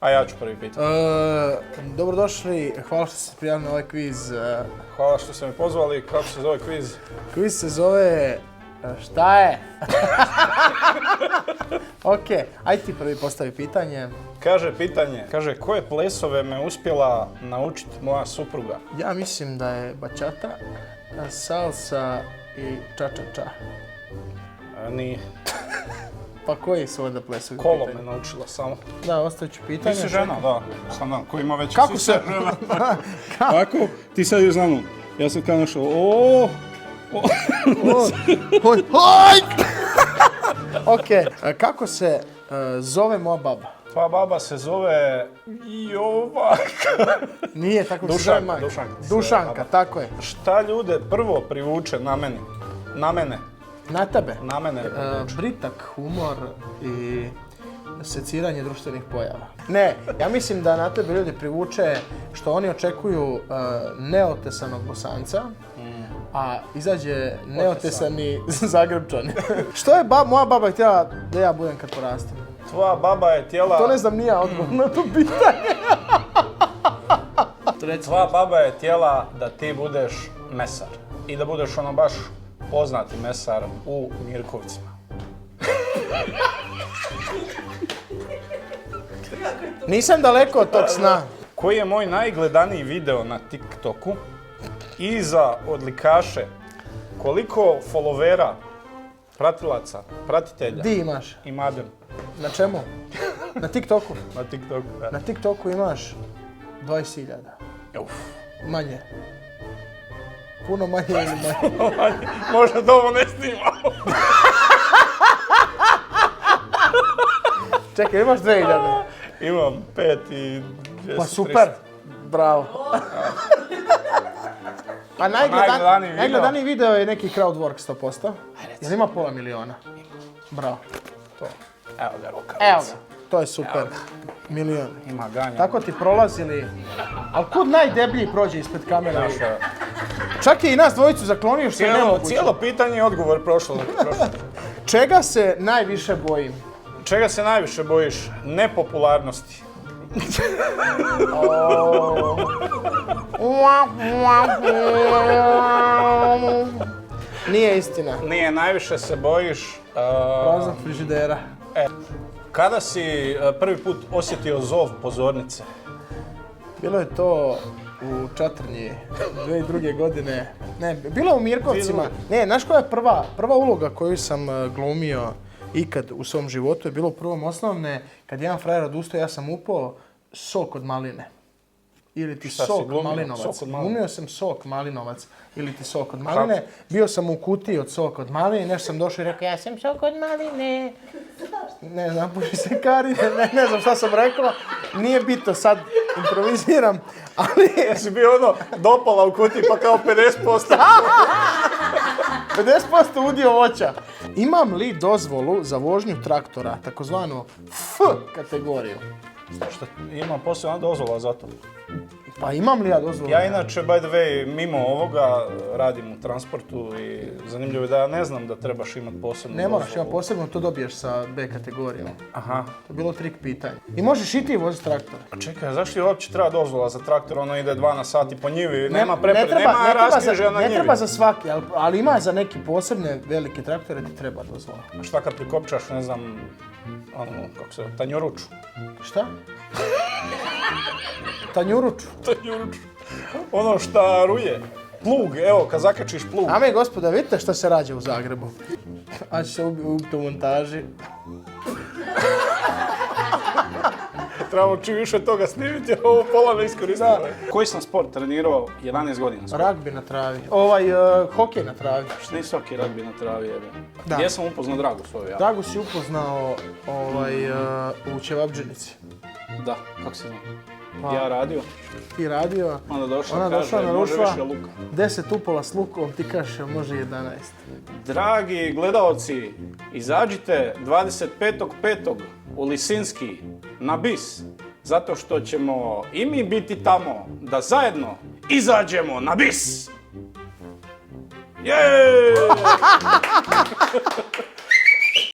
A ja ću prvi pitati. Dobrodošli, hvala što ste se prijavili na ovaj kviz. Hvala što ste me pozvali. Kako se zove kviz? Kviz se zove... Šta je? Ok, aj ti prvi postavi pitanje. Kaže pitanje, koje plesove me uspjela naučiti moja supruga? Ja mislim da je bačata, salsa i ča-ča-ča. Nije. Pa koji su onda plesovi? Kolo me naučila samo. Da, ostavit ću pitanje. Ti si žena, da. Sam da, ko ima već Kako se... Kako? Ti sad još znamo. Ja sam kao našao, Ok, kako se zove moja baba? Pa baba se zove Jovanka. Nije, tako se zove majka. Dušanka, tako je. Šta ljude prvo privuče na mene? Na mene. Na tebe? Na mene. Britak, humor i seciranje društvenih pojava. Ne, ja mislim da na tebe ljudi privuče što oni očekuju neotesanog Bosanca, a izađe neotesani Zagrebčani. Što je moja baba htjela da ja budem kad porastem? Tvoja baba je htjela... To ne znam ni ja odgovor na to pitanje. Tvoja baba je htjela da ti budeš mesar. I da budeš ono baš poznati mesar u Mirkovcima. Nisam daleko od tog sna. Koji je moj najgledaniji video na TikToku? Iza odlikaše. Koliko followera, pratilaca, pratitelja Di imaš? imadem? Na čemu? Na TikToku? Na TikToku, da. Na TikToku imaš 20.000. Uf. Manje. Puno manje ili manje? Možda to ovo ne snimamo. Čekaj, imaš 2.000? Imam 5 i 200. Pa super, bravo. Pa najgledaniji video je neki crowdwork 100%. Jel ima pola miliona? Bravo. To. Evo ga ruka. Evo ga, to je super. Milion. Ima ganja. Tako ti prolazili. Ali kud najdeblji prođe ispred kamere? Naša... Čak je i nas dvojicu zaklonio što je nemoguće. Cijelo pitanje i odgovor prošlo. Čega se najviše bojim? Čega se najviše bojiš? Nepopularnosti. Nije istina. Nije, najviše se bojiš... Praznog frižidera. Kada si prvi put osjetio zov pozornice? Bilo je to u Čatrnji 2002. godine. Ne, bilo je u Mirkovcima. Ne, znaš koja je prva uloga koju sam glumio ikad u svom životu je bilo u prvom osnovne, kad jedan frajer odustao, ja sam upao sok od maline. Ili ti sok malinovac. Glumio sam sok malinovac ili ti sok od maline. Kako? Bio sam u kutiji od sok od maline i nešto sam došao i rekao ja sam sok od maline. Ne znam, puši se Karine, ne znam šta sam rekao. Nije bitno, sad improviziram, ali... Jesi bio ono dopala u kutiji pa kao 50%? 50% udio voća. Imam li dozvolu za vožnju traktora, takozvanu F kategoriju? Što imam posebna dozvola za to. Pa imam li ja dozvolu? Ja inače, by the way, mimo ovoga radim u transportu i zanimljivo je da ja ne znam da trebaš imati posebnu dozvolu. Ne moraš imati posebno, to dobiješ sa B kategorijom. Aha. To je bilo trik pitanje. I možeš i ti voziti traktor. Čekaj, zašto je uopće treba dozvola za traktor? Ono ide 2 na sat i po njivi, nema raskrižja na njivi. Ne treba za svaki, ali ima za neki posebne velike traktore ti treba dozvola. A šta kad prikopčaš, ne znam, ono, kako se, tanjuruču? Šta? Tanjuruču. Tanjuruču. Ono šta ruje. Plug, evo, kad zakačiš plug. Dame i gospoda, vidite što se rađa u Zagrebu. A će se ubiti u montaži. Trebamo čim više toga snimiti, jer ovo pola ne iskoristimo. Koji sam sport trenirao 11 godina? Ragbi na travi. Hokej na travi. Što nisi hokej, ragbi na travi, jebe. Da. Gdje sam upoznao Dragu svoju, ja? Dragu si upoznao u Čevabdžinici. Da, kako si znao? Pa, ja radio. Ti radio. Onda došla, ona kaže, došla, može naručila više luka. 10 upola s lukom, ti kažeš može 11. Dragi gledaoci, izađite 25.5. u Lisinski na bis. Zato što ćemo i mi biti tamo da zajedno izađemo na bis. Jeee!